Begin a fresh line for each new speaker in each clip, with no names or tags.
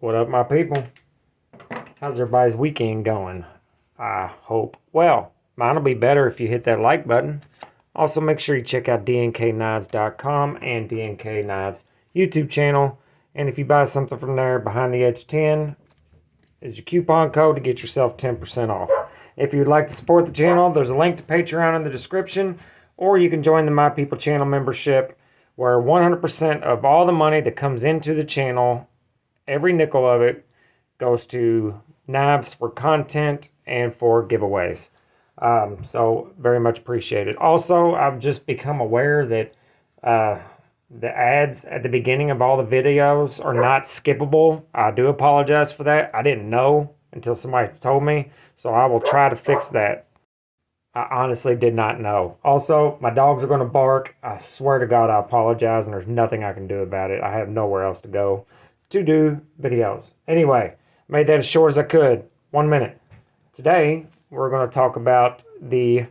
What up, my people? How's everybody's weekend going? I hope well. Mine will be better if you hit that like button. Also, make sure you check out DNKKnives.com and DNK Knives YouTube channel. And if you buy something from there, Behind the Edge 10 is your coupon code to get yourself 10% off. If you'd like to support the channel, there's a link to Patreon in the description, or you can join the My People channel membership, where 100% of all the money that comes into the channel, every nickel of it, goes to knives for content and for giveaways. So very much appreciated. Also, I've just become aware that the ads at the beginning of all the videos are not skippable. I do apologize for that. I didn't know until somebody told me, so I will try to fix that. I honestly did not know. Also, my dogs are going to bark. I swear to God, I apologize, and there's nothing I can do about it. I have nowhere else to go to do videos. Anyway, made that as short as I could. 1 minute. Today, we're going to talk about the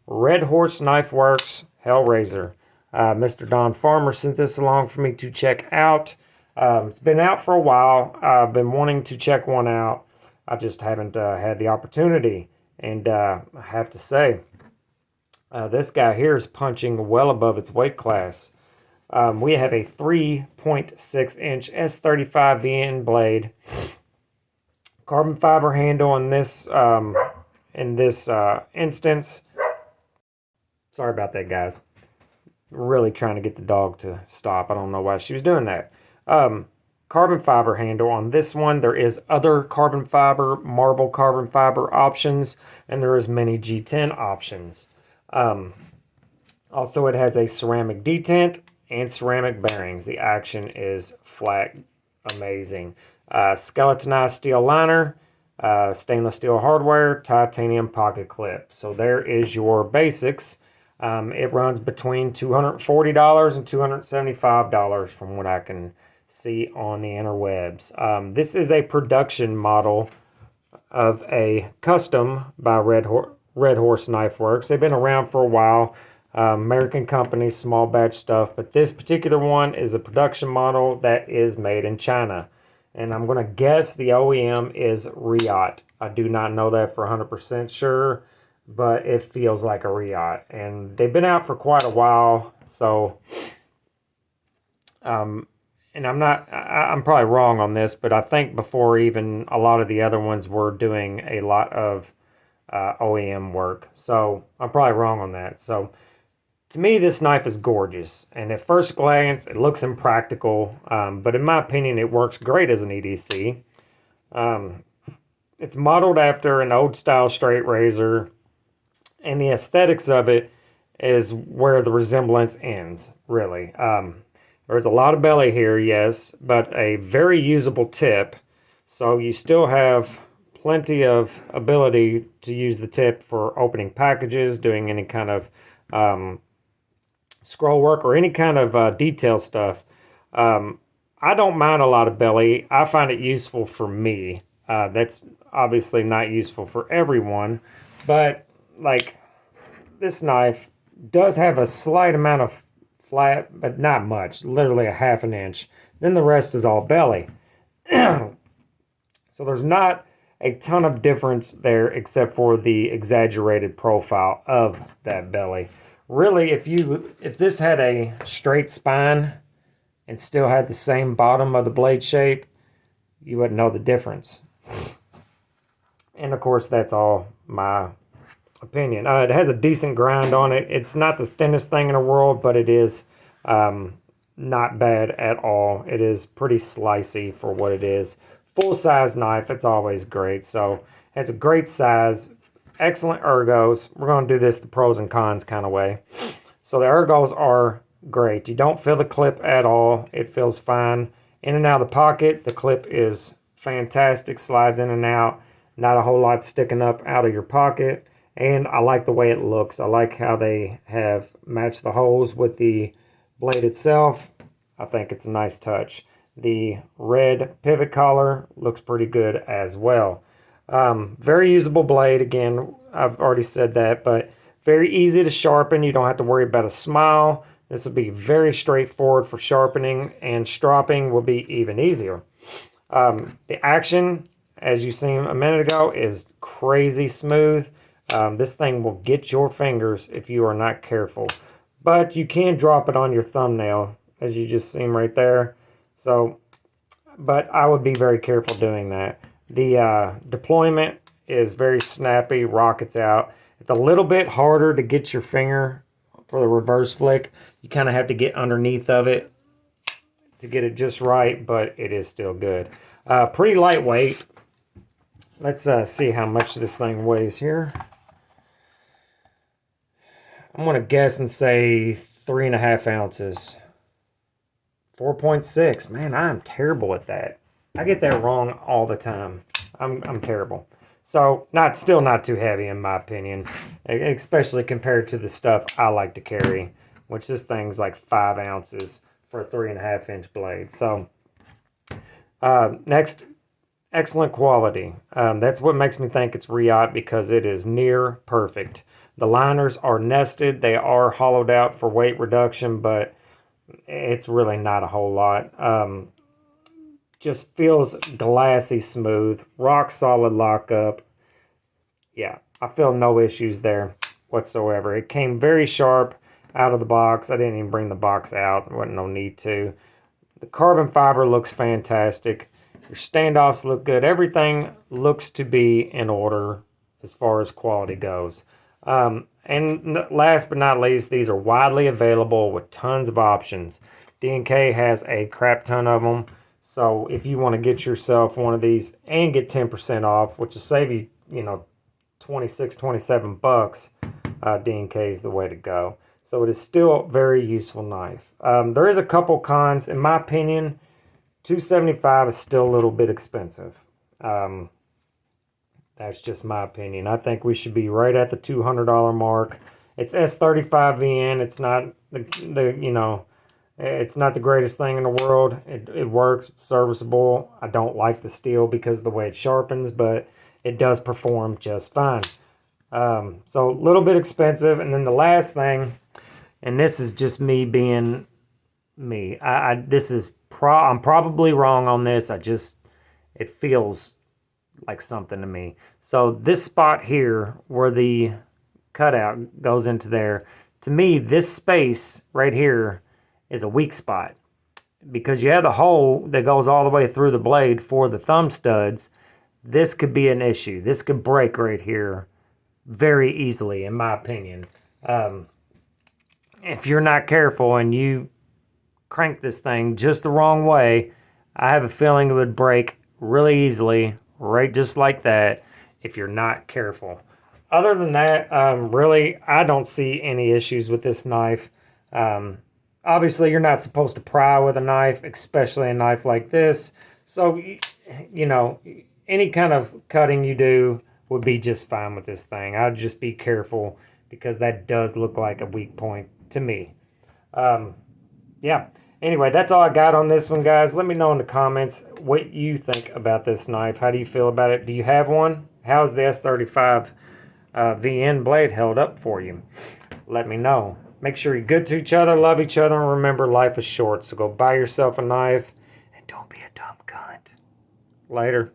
Red Horse Knifeworks Hellrazor. Mr. Don Farmer sent this along for me to check out. It's been out for a while. I've been wanting to check one out. I just haven't had the opportunity. And I have to say, this guy here is punching well above its weight class. We have a 3.6 inch S35VN blade. Carbon fiber handle in this instance. Sorry about that, guys. Really trying to get the dog to stop. I don't know why she was doing that. Carbon fiber handle on this one. There is other carbon fiber, marble carbon fiber options, and there is many G10 options. Also, it has a ceramic detent and ceramic bearings. The action is flat amazing. Skeletonized steel liner, stainless steel hardware, titanium pocket clip. So there is your basics. It runs between $240 and $275 from what I can see on the interwebs. This is a production model of a custom by Red Horse Knifeworks. They've been around for a while. American company, small batch stuff, but this particular one is a production model that is made in China. And I'm going to guess the OEM is Riot. I do not know that for 100% sure, but it feels like a Riot. And they've been out for quite a while, so and I'm probably wrong on this, but I think before even a lot of the other ones were doing a lot of OEM work. So I'm probably wrong on that. So to me, this knife is gorgeous. And at first glance, it looks impractical. But in my opinion, it works great as an EDC. It's modeled after an old style straight razor. And the aesthetics of it is where the resemblance ends, really. There's a lot of belly here, yes, but a very usable tip. So you still have plenty of ability to use the tip for opening packages, doing any kind of scroll work or any kind of detail stuff. I don't mind a lot of belly. I find it useful for me. That's obviously not useful for everyone, but like this knife does have a slight amount of flat, but not much, literally a ½ inch. Then the rest is all belly. So there's not a ton of difference there except for the exaggerated profile of that belly. Really, if this had a straight spine and still had the same bottom of the blade shape, you wouldn't know the difference. And of course, that's all my opinion. It has a decent grind on it. It's not the thinnest thing in the world, but it is not bad at all. It is pretty slicey for what it is. Full-size knife, it's always great. So it has a great size, excellent ergos. We're going to do this the pros and cons kind of way. So the ergos are great. You don't feel the clip at all. It feels fine. In and out of the pocket, the clip is fantastic. Slides in and out. Not a whole lot sticking up out of your pocket. And I like the way it looks. I like how they have matched the holes with the blade itself. I think it's a nice touch. The red pivot collar looks pretty good as well. Very usable blade. Again, I've already said that, but very easy to sharpen. You don't have to worry about a smile. This will be very straightforward for sharpening, and stropping will be even easier. The action, as you seen a minute ago, is crazy smooth. This thing will get your fingers if you are not careful. But you can drop it on your thumbnail, as you just seen right there. So, but I would be very careful doing that. The deployment is very snappy, rockets out. It's a little bit harder to get your finger for the reverse flick. You kind of have to get underneath of it to get it just right, but it is still good. Pretty lightweight. Let's see how much this thing weighs here. I'm going to guess and say 3.5 ounces. 4.6. Man, I'm terrible at that. I get that wrong all the time. I'm terrible. So, still not too heavy in my opinion, especially compared to the stuff I like to carry, which this thing's like 5 ounces for a 3.5-inch blade. So, next, excellent quality. That's what makes me think it's Riot, because it is near perfect. The liners are nested. They are hollowed out for weight reduction, but it's really not a whole lot. Just feels glassy smooth, rock solid lockup. Yeah, I feel no issues there whatsoever. It came very sharp out of the box. I didn't even bring the box out. There wasn't no need to. The carbon fiber looks fantastic. Your standoffs look good. Everything looks to be in order as far as quality goes. And last but not least, these are widely available with tons of options. DNK has a crap ton of them. So if you want to get yourself one of these and get 10% off, which will save you, 26, 27 bucks, DNK is the way to go. So it is still a very useful knife. There is a couple cons. In my opinion, $275 is still a little bit expensive. That's just my opinion. I think we should be right at the $200 mark. It's S35VN. It's not it's not the greatest thing in the world. It works. It's serviceable. I don't like the steel because of the way it sharpens, but it does perform just fine. So a little bit expensive. And then the last thing, and this is just me being me. I'm probably wrong on this. It feels like something to me. So this spot here where the cutout goes into there, to me, this space right here is a weak spot, because you have the hole that goes all the way through the blade for the thumb studs. This could be an issue. This could break right here very easily, in my opinion. If you're not careful and you crank this thing just the wrong way, I have a feeling it would break really easily, right just like that, if you're not careful. Other than that, really, I don't see any issues with this knife. Obviously, you're not supposed to pry with a knife, especially a knife like this. So, any kind of cutting you do would be just fine with this thing. I'd just be careful, because that does look like a weak point to me. Yeah. Anyway, that's all I got on this one, guys. Let me know in the comments what you think about this knife. How do you feel about it? Do you have one? How's the S35 VN blade held up for you? Let me know. Make sure you're good to each other, love each other, and remember, life is short. So go buy yourself a knife and don't be a dumb cunt. Later.